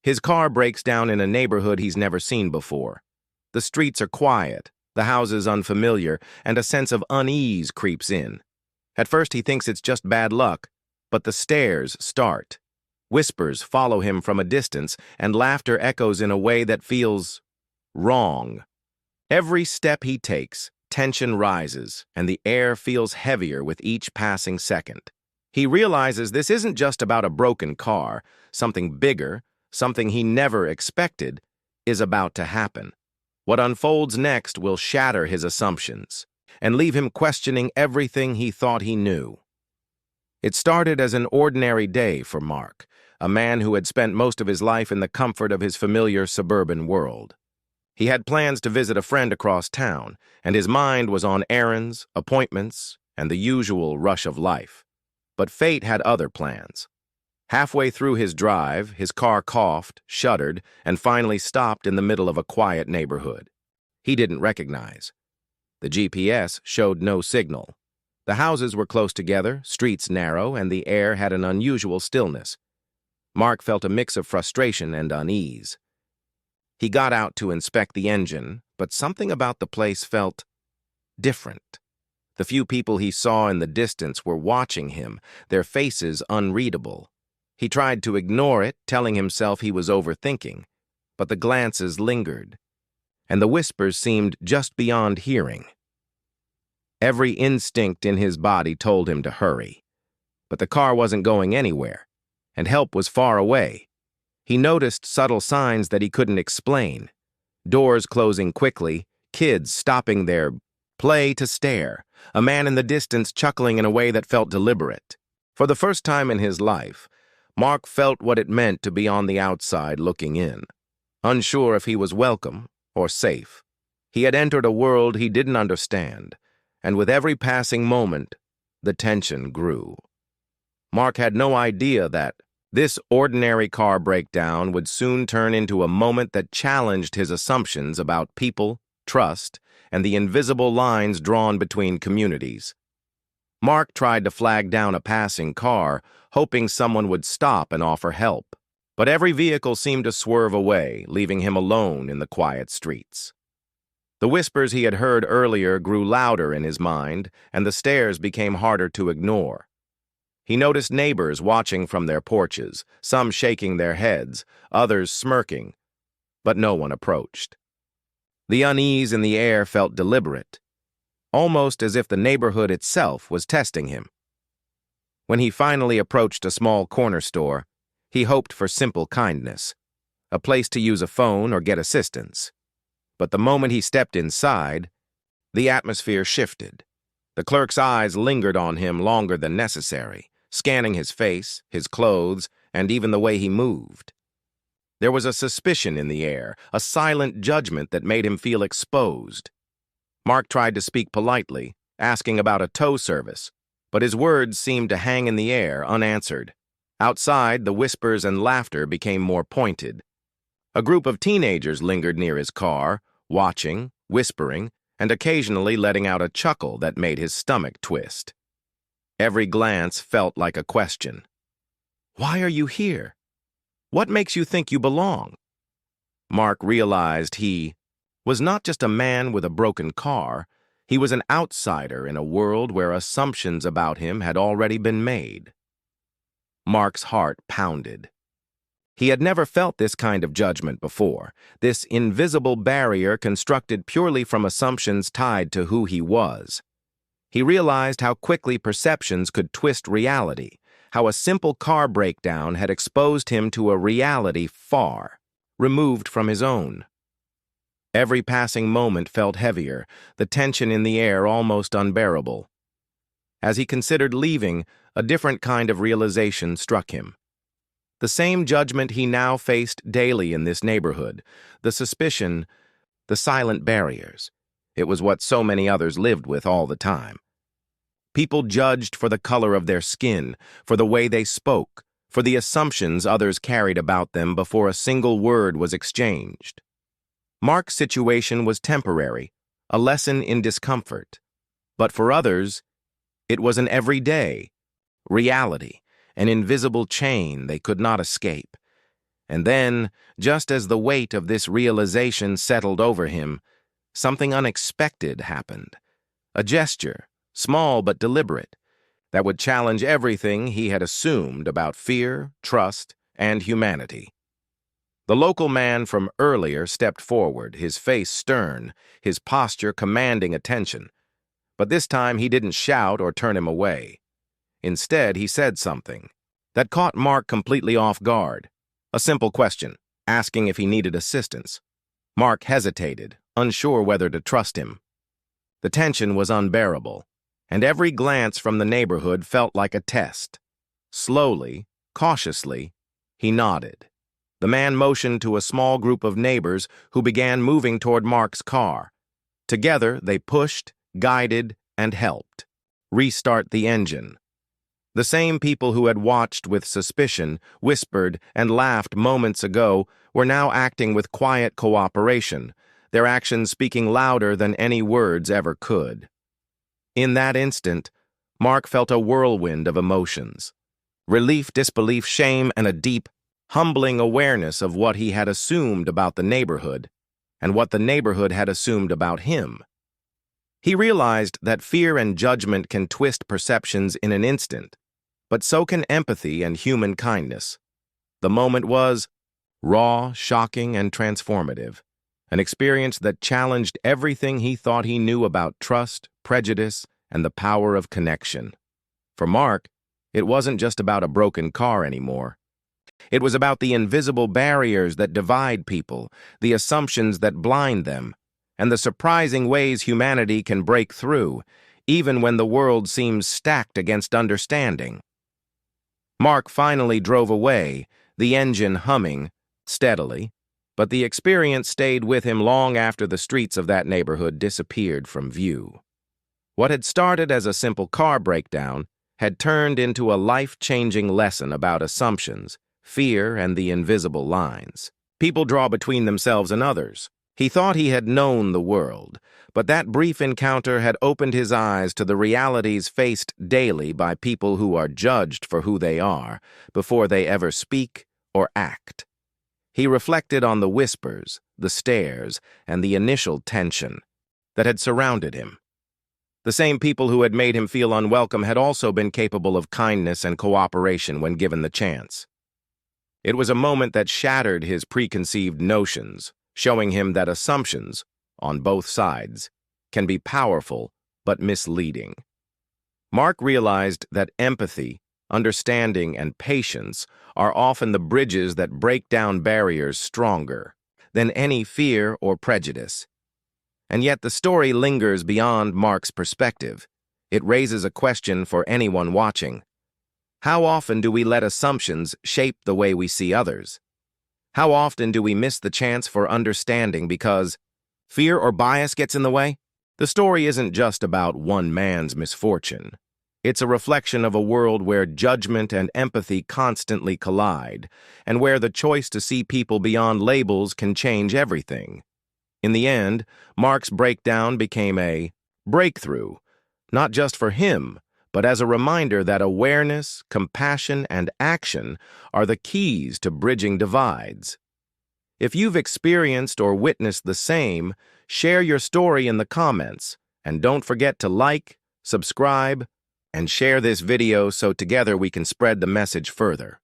His car breaks down in a neighborhood he's never seen before. The streets are quiet, the houses unfamiliar, and a sense of unease creeps in. At first he thinks it's just bad luck, but the stares start. Whispers follow him from a distance, and laughter echoes in a way that feels wrong. Every step he takes, tension rises, and the air feels heavier with each passing second. He realizes this isn't just about a broken car. Something bigger, something he never expected, is about to happen. What unfolds next will shatter his assumptions and leave him questioning everything he thought he knew. It started as an ordinary day for Mark, a man who had spent most of his life in the comfort of his familiar suburban world. He had plans to visit a friend across town, and his mind was on errands, appointments, and the usual rush of life. But fate had other plans. Halfway through his drive, his car coughed, shuddered, and finally stopped in the middle of a quiet neighborhood he didn't recognize. The GPS showed no signal. The houses were close together, streets narrow, and the air had an unusual stillness. Mark felt a mix of frustration and unease. He got out to inspect the engine, but something about the place felt different. The few people he saw in the distance were watching him, their faces unreadable. He tried to ignore it, telling himself he was overthinking, but the glances lingered, and the whispers seemed just beyond hearing. Every instinct in his body told him to hurry, but the car wasn't going anywhere, and help was far away. He noticed subtle signs that he couldn't explain. Doors closing quickly, kids stopping their play to stare, a man in the distance chuckling in a way that felt deliberate. For the first time in his life, Mark felt what it meant to be on the outside looking in, unsure if he was welcome or safe. He had entered a world he didn't understand, and with every passing moment, the tension grew. Mark had no idea that this ordinary car breakdown would soon turn into a moment that challenged his assumptions about people, trust, and the invisible lines drawn between communities. Mark tried to flag down a passing car, hoping someone would stop and offer help. But every vehicle seemed to swerve away, leaving him alone in the quiet streets. The whispers he had heard earlier grew louder in his mind, and the stares became harder to ignore. He noticed neighbors watching from their porches, some shaking their heads, others smirking, but no one approached. The unease in the air felt deliberate, almost as if the neighborhood itself was testing him. When he finally approached a small corner store, he hoped for simple kindness, a place to use a phone or get assistance. But the moment he stepped inside, the atmosphere shifted. The clerk's eyes lingered on him longer than necessary, scanning his face, his clothes, and even the way he moved. There was a suspicion in the air, a silent judgment that made him feel exposed. Mark tried to speak politely, asking about a tow service, but his words seemed to hang in the air unanswered. Outside, the whispers and laughter became more pointed. A group of teenagers lingered near his car, watching, whispering, and occasionally letting out a chuckle that made his stomach twist. Every glance felt like a question. Why are you here? What makes you think you belong? Mark realized he was not just a man with a broken car, he was an outsider in a world where assumptions about him had already been made. Mark's heart pounded. He had never felt this kind of judgment before, this invisible barrier constructed purely from assumptions tied to who he was. He realized how quickly perceptions could twist reality, how a simple car breakdown had exposed him to a reality far removed from his own. Every passing moment felt heavier, the tension in the air almost unbearable. As he considered leaving, a different kind of realization struck him. The same judgment he now faced daily in this neighborhood, the suspicion, the silent barriers. It was what so many others lived with all the time. People judged for the color of their skin, for the way they spoke, for the assumptions others carried about them before a single word was exchanged. Mark's situation was temporary, a lesson in discomfort. But for others, it was an everyday reality, an invisible chain they could not escape. And then, just as the weight of this realization settled over him, something unexpected happened. A gesture, small but deliberate, that would challenge everything he had assumed about fear, trust, and humanity. The local man from earlier stepped forward, his face stern, his posture commanding attention. But this time he didn't shout or turn him away. Instead, he said something that caught Mark completely off guard. A simple question, asking if he needed assistance. Mark hesitated, unsure whether to trust him. The tension was unbearable, and every glance from the neighborhood felt like a test. Slowly, cautiously, he nodded. The man motioned to a small group of neighbors who began moving toward Mark's car. Together, they pushed, guided, and helped restart the engine. The same people who had watched with suspicion, whispered, and laughed moments ago were now acting with quiet cooperation, their actions speaking louder than any words ever could. In that instant, Mark felt a whirlwind of emotions. Relief, disbelief, shame, and a deep, humbling awareness of what he had assumed about the neighborhood and what the neighborhood had assumed about him. He realized that fear and judgment can twist perceptions in an instant, but so can empathy and human kindness. The moment was raw, shocking, and transformative, an experience that challenged everything he thought he knew about trust, prejudice, and the power of connection. For Mark, it wasn't just about a broken car anymore. It was about the invisible barriers that divide people, the assumptions that blind them, and the surprising ways humanity can break through, even when the world seems stacked against understanding. Mark finally drove away, the engine humming steadily, but the experience stayed with him long after the streets of that neighborhood disappeared from view. What had started as a simple car breakdown had turned into a life-changing lesson about assumptions, fear, and the invisible lines people draw between themselves and others. He thought he had known the world, but that brief encounter had opened his eyes to the realities faced daily by people who are judged for who they are before they ever speak or act. He reflected on the whispers, the stares, and the initial tension that had surrounded him. The same people who had made him feel unwelcome had also been capable of kindness and cooperation when given the chance. It was a moment that shattered his preconceived notions, showing him that assumptions, on both sides, can be powerful but misleading. Mark realized that empathy, understanding, and patience are often the bridges that break down barriers stronger than any fear or prejudice. And yet the story lingers beyond Mark's perspective. It raises a question for anyone watching. How often do we let assumptions shape the way we see others? How often do we miss the chance for understanding because fear or bias gets in the way? The story isn't just about one man's misfortune. It's a reflection of a world where judgment and empathy constantly collide, and where the choice to see people beyond labels can change everything. In the end, Mark's breakdown became a breakthrough, not just for him, but as a reminder that awareness, compassion, and action are the keys to bridging divides. If you've experienced or witnessed the same, share your story in the comments, and don't forget to like, subscribe, and share this video so together we can spread the message further.